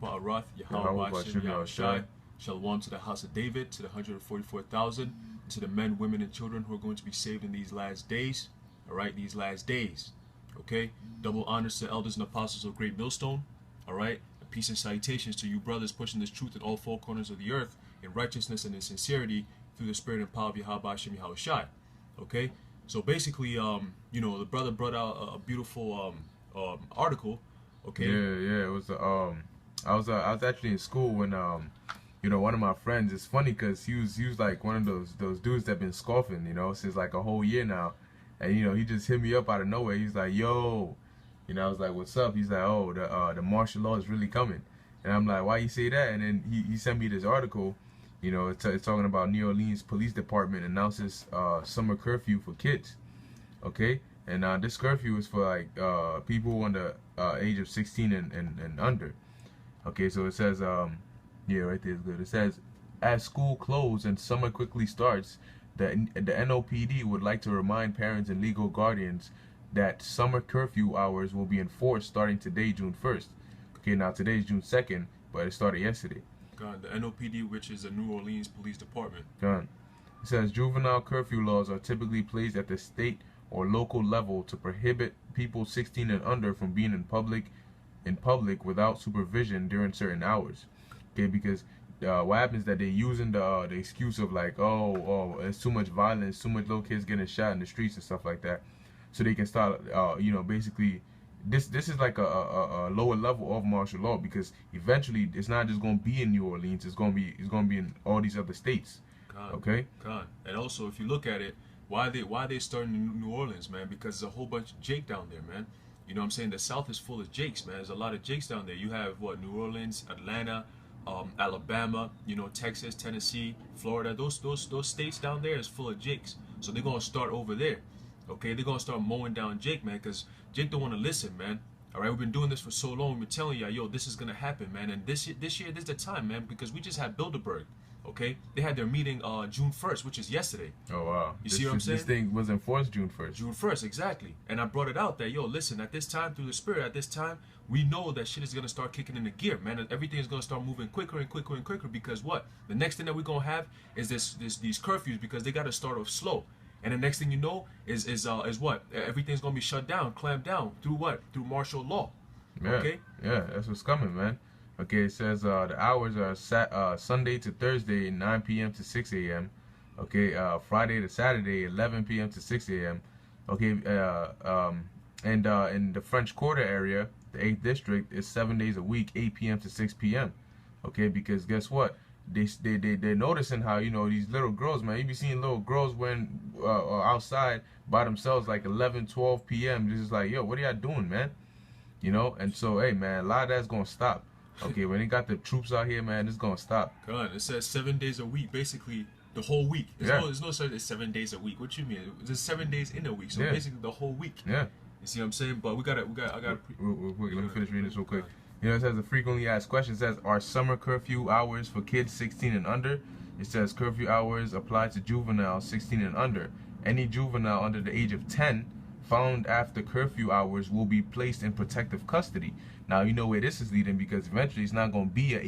Arath, Yahweh Bashem Yahushai. Shalom to the house of David, to the 144,000, to the men, women, and children who are going to be saved in these last days. All right, these last days. Okay, double honors to elders and apostles of Great Millstone. All right, and peace and salutations to you brothers pushing this truth in all four corners of the earth in righteousness and in sincerity through the spirit and power of Yahweh Bashem Yahushai. Okay, so basically, you know, the brother brought out a beautiful article. Okay. Yeah. It was I was actually in school when you know, one of my friends. It's funny because he was like one of those dudes that been scoffing, you know, since like a whole year now, and you know, he just hit me up out of nowhere. He's like, "Yo," you know, I was like, "What's up?" He's like, "Oh, the martial law is really coming," and I'm like, "Why you say that?" And then he sent me this article, you know, it's talking about New Orleans Police Department announces summer curfew for kids. Okay. And this curfew is for like people under age of 16 and under. Okay, so it says, yeah, right there is good. It says, as school closes and summer quickly starts, the NOPD would like to remind parents and legal guardians that summer curfew hours will be enforced starting today, June 1st. Okay, now today is June 2nd, but it started yesterday. God, the NOPD, which is the New Orleans Police Department. God. It says juvenile curfew laws are typically placed at the state or local level to prohibit people 16 and under from being in public without supervision during certain hours. Okay, because what happens is that they're using the excuse of like, oh, it's too much violence, too much little kids getting shot in the streets and stuff like that, so they can start, you know, basically, this is like a lower level of martial law, because eventually it's not just going to be in New Orleans, it's going to be in all these other states. God, okay. God, and also if you look at it. Why they starting in New Orleans, man? Because there's a whole bunch of Jake down there, man. You know what I'm saying? The South is full of Jakes, man. There's a lot of Jakes down there. You have what? New Orleans, Atlanta, Alabama, you know, Texas, Tennessee, Florida. Those states down there is full of Jakes. So they're gonna start over there. Okay, they're gonna start mowing down Jake, man, because Jake don't want to listen, man. All right, we've been doing this for so long. We've been telling y'all, yo, this is gonna happen, man. And this year, this is the time, man, because we just had Bilderberg. Okay, they had their meeting June 1st, which is yesterday. Oh wow! You see what I'm saying? This thing was enforced June 1st. June 1st, exactly. And I brought it out that, yo, listen, at this time, through the spirit, at this time, we know that shit is gonna start kicking into gear, man. And everything is gonna start moving quicker and quicker and quicker, because what? The next thing that we're gonna have is these curfews, because they gotta start off slow. And the next thing you know is what? Everything's gonna be shut down, clamped down through what? Through martial law. Yeah. Okay. Yeah, that's what's coming, man. Okay, it says the hours are Sunday to Thursday, 9 p.m. to 6 a.m. Okay, Friday to Saturday, 11 p.m. to 6 a.m. Okay, and in the French Quarter area, the 8th district, is 7 days a week, 8 p.m. to 6 p.m. Okay, because guess what? They're noticing how, you know, these little girls, man, you be seeing little girls when outside by themselves like 11, 12 p.m. This is like, yo, what are y'all doing, man? You know, and so, hey, man, a lot of that's gonna stop. Okay, when they got the troops out here, man, it's gonna stop. God, it says 7 days a week, basically the whole week. There's no such as 7 days a week. What you mean? There's 7 days in a week, so basically the whole week. Yeah. You see what I'm saying? But I got. Real quick, let me finish reading this real quick. You know, it says the frequently asked question says, are summer curfew hours for kids 16 and under? It says curfew hours apply to juveniles 16 and under. Any juvenile under the age of 10 found after curfew hours will be placed in protective custody. Now, you know where this is leading, because eventually it's not going to be an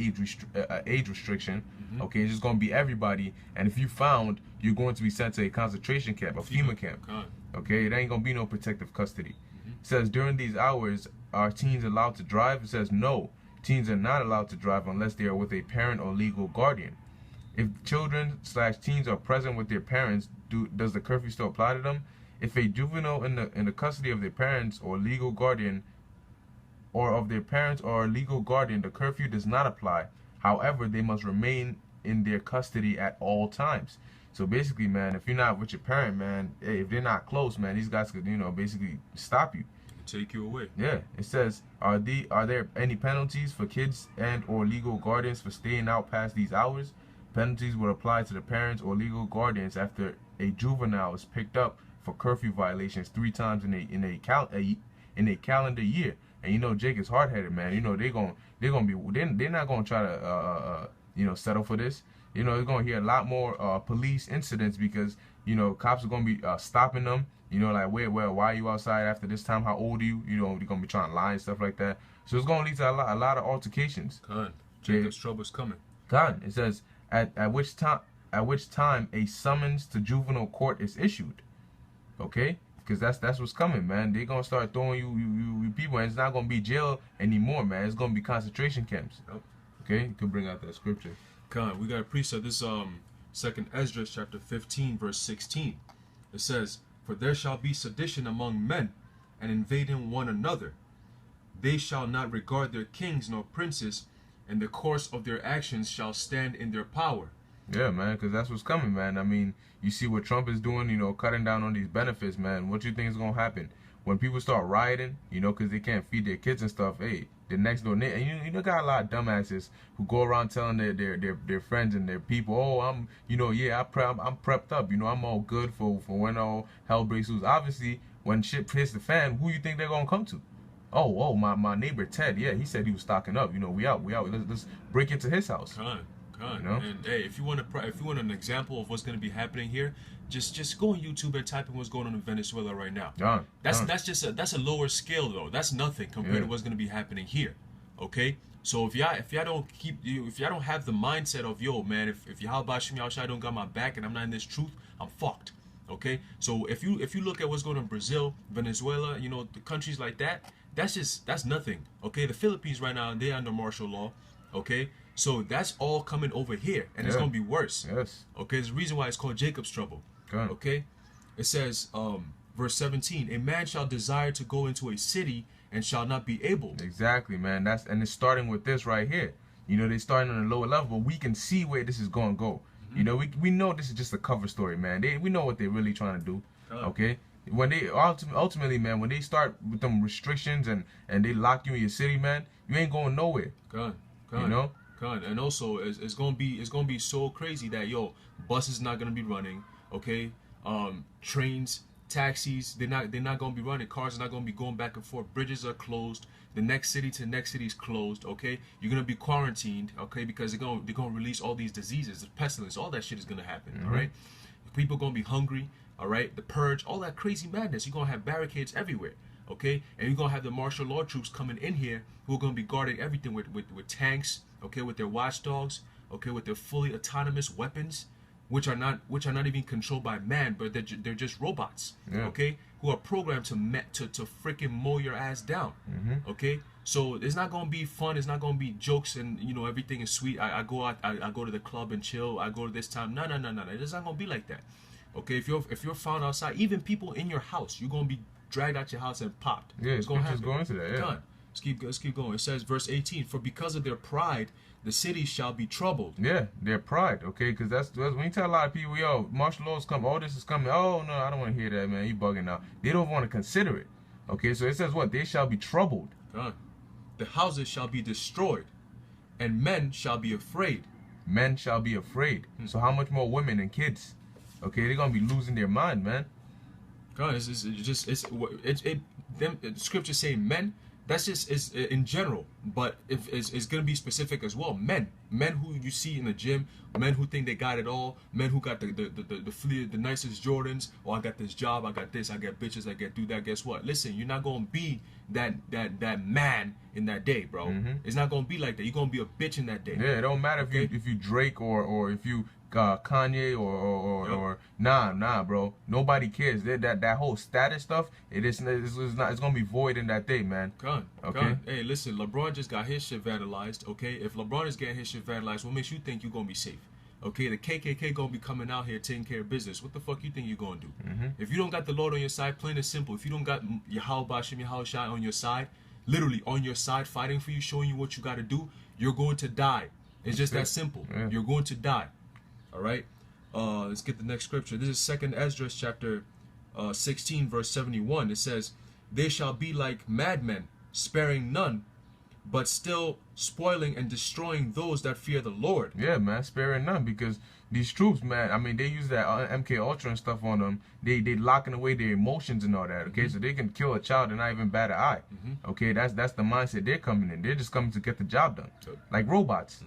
age restriction. Okay, it's just going to be everybody. And if you found, you're going to be sent to a concentration camp, a FEMA camp. Okay, it ain't going to be no protective custody. It says during these hours, are teens allowed to drive? It says no. Teens are not allowed to drive unless they are with a parent or legal guardian. If children/teens are present with their parents, does the curfew still apply to them? If a juvenile in the custody of their parents or legal guardian, the curfew does not apply. However, they must remain in their custody at all times. So basically, man, if you're not with your parent, man, hey, if they're not close, man, these guys could, you know, basically stop you. Take you away. Yeah. It says, are there any penalties for kids and or legal guardians for staying out past these hours? Penalties would apply to the parents or legal guardians after a juvenile is picked up for curfew violations 3 times in a calendar year. And you know, Jake is hard-headed, man. You know, they're not gonna try to settle for this. You're going to hear a lot more police incidents because, cops are going to be stopping them. Like, why are you outside after this time? How old are you? They're going to be trying to lie and stuff like that. So it's going to lead to a lot of altercations. God, Jacob's trouble's coming. God, it says, at which time a summons to juvenile court is issued. Okay? Because that's what's coming, man. They're going to start throwing you people, and it's not going to be jail anymore, man. It's going to be concentration camps. Yep. Okay? You can bring out that scripture. God, we got a precept. This second Esdras chapter 15 verse 16. It says, "For there shall be sedition among men, and invading one another. They shall not regard their kings nor princes, and the course of their actions shall stand in their power." Yeah, man, because that's what's coming, man. I mean, you see what Trump is doing, cutting down on these benefits, man. What you think is going to happen? When people start rioting, because they can't feed their kids and stuff, hey, the next door neighbor, and you got a lot of dumbasses who go around telling their friends and their people, oh, I'm prepped up, I'm all good for when all hell breaks loose. Obviously, when shit hits the fan, who you think they're going to come to? Oh, my neighbor Ted, yeah, he said he was stocking up. We out. Let's break into his house. And hey, if you want an example of what's going to be happening here, just go on YouTube and type in what's going on in Venezuela right now. That's a lower scale though. That's nothing compared to what's going to be happening here. Okay, so if y'all don't have the mindset of, yo man, if Yahweh Shem Yahushua don't got my back and I'm not in this truth, I'm fucked. Okay, so if you look at what's going on in Brazil, Venezuela, the countries like that, that's nothing. Okay, the Philippines right now, they're under martial law. Okay. So that's all coming over here, and it's going to be worse. Yes. Okay, there's a reason why it's called Jacob's trouble. Okay. Okay? It says, verse 17, "A man shall desire to go into a city and shall not be able." Exactly, man. And it's starting with this right here. They're starting on a lower level, but we can see where this is going to go. We know this is just a cover story, man. We know what they're really trying to do. Okay? When they ultimately, man, when they start with them restrictions and they lock you in your city, man, you ain't going nowhere. And also it's gonna be so crazy that buses not gonna be running, okay? Trains, taxis, they're not gonna be running. Cars are not gonna be going back and forth. Bridges are closed. The next city to next city is closed. Okay, you're gonna be quarantined. Okay, because they're gonna release all these diseases, the pestilence, all that shit is gonna happen. All right, people gonna be hungry. All right, the purge, all that crazy madness. You're gonna have barricades everywhere. Okay, and you're gonna have the martial law troops coming in here who are gonna be guarding everything with tanks. Okay, with their watchdogs, okay, with their fully autonomous weapons, which are not even controlled by man, but they're just robots, okay, who are programmed to freaking mow your ass down, okay. So it's not gonna be fun. It's not gonna be jokes and everything is sweet. I go out, I go to the club and chill. I go to this time. No. It's not gonna be like that, okay. If you're found outside, even people in your house, you're gonna be dragged out your house and popped. Yeah, it's gonna happen. Go into that. Yeah. Let's keep going. It says, verse 18, "For because of their pride, the cities shall be troubled." Yeah, their pride, okay? Because that's when you tell a lot of people, yo, martial law is coming, all this is coming. Oh, no, I don't want to hear that, man. You bugging out. They don't want to consider it, okay? So it says what? They shall be troubled. God. "The houses shall be destroyed, and men shall be afraid." Men shall be afraid. So how much more women and kids? Okay, they're going to be losing their mind, man. God, scripture say men. That's just is in general, but it's gonna be specific as well. Men who you see in the gym, men who think they got it all, men who got the nicest Jordans. Oh, I got this job, I got this, I got bitches, I got do that. Guess what? Listen, you're not gonna be that man in that day, bro. It's not gonna be like that. You're gonna be a bitch in that day. Yeah, it don't matter if you Drake or if you Kanye or nah, bro. Nobody cares. That whole status stuff, it's gonna be void in that day, man. Okay. Hey, listen, LeBron just got his shit vandalized. Okay, if LeBron is getting his shit vandalized, what makes you think you're gonna be safe? Okay, the KKK gonna be coming out here taking care of business. What the fuck you think you're gonna do? If you don't got the Lord on your side, plain and simple. If you don't got Yahweh Shem Yahushua on your side, literally on your side, fighting for you, showing you what you got to do, you're going to die. It's just that simple. You're going to die. All right, let's get the next scripture. This is second Esdras chapter 16 verse 71. It says, "They shall be like madmen, sparing none, but still spoiling and destroying those that fear the Lord." Yeah, man, sparing none, because these troops, man, I mean, they use that MK Ultra and stuff on them. They locking away their emotions and all that. Okay, so they can kill a child and not even bat an eye. Okay, that's the mindset they're coming in. They're just coming to get the job done, like robots.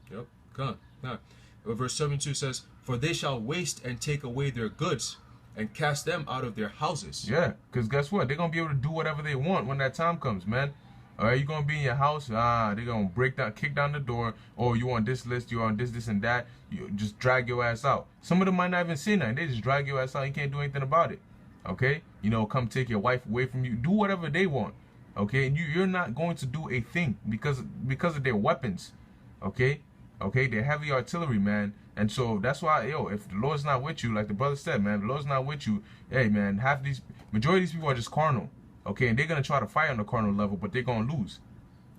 Yep. Come on. Verse 72 says, "For they shall waste and take away their goods, and cast them out of their houses." Yeah, because guess what? They're going to be able to do whatever they want when that time comes, man. All right, you're going to be in your house. They're going to kick down the door. Oh, you on this list, you on this, and that. You just drag your ass out. Some of them might not even see nothing. They just drag your ass out. You can't do anything about it. Okay? You know, come take your wife away from you. Do whatever they want. Okay? And you're not going to do a thing because of their weapons. Okay? Okay? They're heavy artillery, man. And so that's why, if the Lord's not with you, like the brother said, man, if the Lord's not with you, hey, man, majority of these people are just carnal. Okay? And they're going to try to fight on the carnal level, but they're going to lose.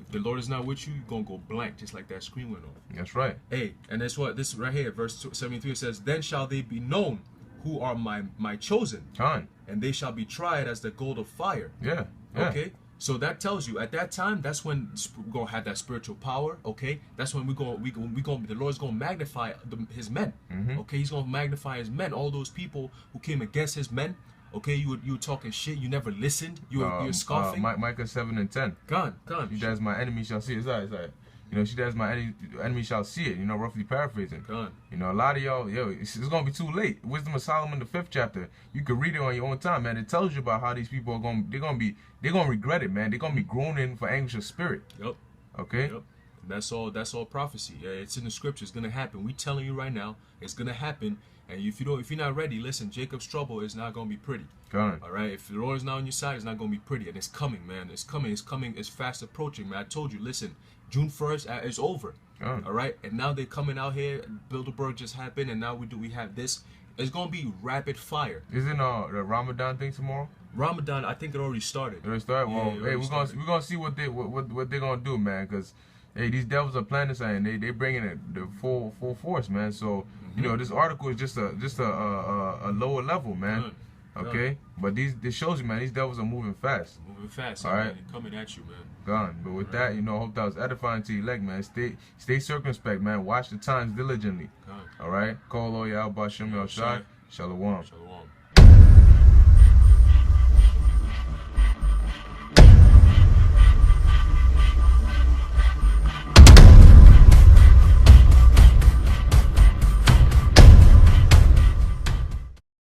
If the Lord is not with you, you're going to go blank, just like that screen went off. That's right. Hey, and that's what, this right here, verse 73, it says, "Then shall they be known who are my chosen, and they shall be tried as the gold of fire." Yeah. Okay? So that tells you, at that time, that's when we're going to have that spiritual power, okay? That's when the Lord's going to magnify his men, okay? He's going to magnify his men, all those people who came against his men, okay? You were talking shit, you never listened, you were scoffing. Micah 7:10. Gone. She that is my enemy shall see it. It's like, you know, she that is my enemy shall see it, you know, roughly paraphrasing. Gone. You know, a lot of y'all, it's going to be too late. Wisdom of Solomon, the 5th chapter. You can read it on your own time, man. It tells you about how these people are going to regret it, man. They're going to be groaning for anguish of spirit. Yep. Okay? Yep. That's all prophecy. Yeah, it's in the scripture. It's going to happen. We telling you right now, it's going to happen. And if you're not ready, listen, Jacob's trouble is not going to be pretty. Gone. All right? If the Lord is not on your side, it's not going to be pretty. And it's coming, man. It's coming. It's fast approaching, man. I told you, listen, June 1st is over. Gone. All right? And now they're coming out here. Bilderberg just happened, and now we have this. It's going to be rapid fire. Isn't the Ramadan thing tomorrow? Ramadan, I think it already started. It already started? Yeah, Well, hey, we're gonna see what they're gonna do, man. Cause hey, these devils are planning something. They bringing it the full force, man. So you know, this article is just a lower level, man. Okay, but this shows you, man. These devils are moving fast. Moving fast, all right. Man. They're coming at you, man. Gone. But with that, you know, I hope that was edifying to your leg, man. Stay circumspect, man. Watch the times diligently. Gone. All right. Call Yahweh Bashem El Shai. Shalom.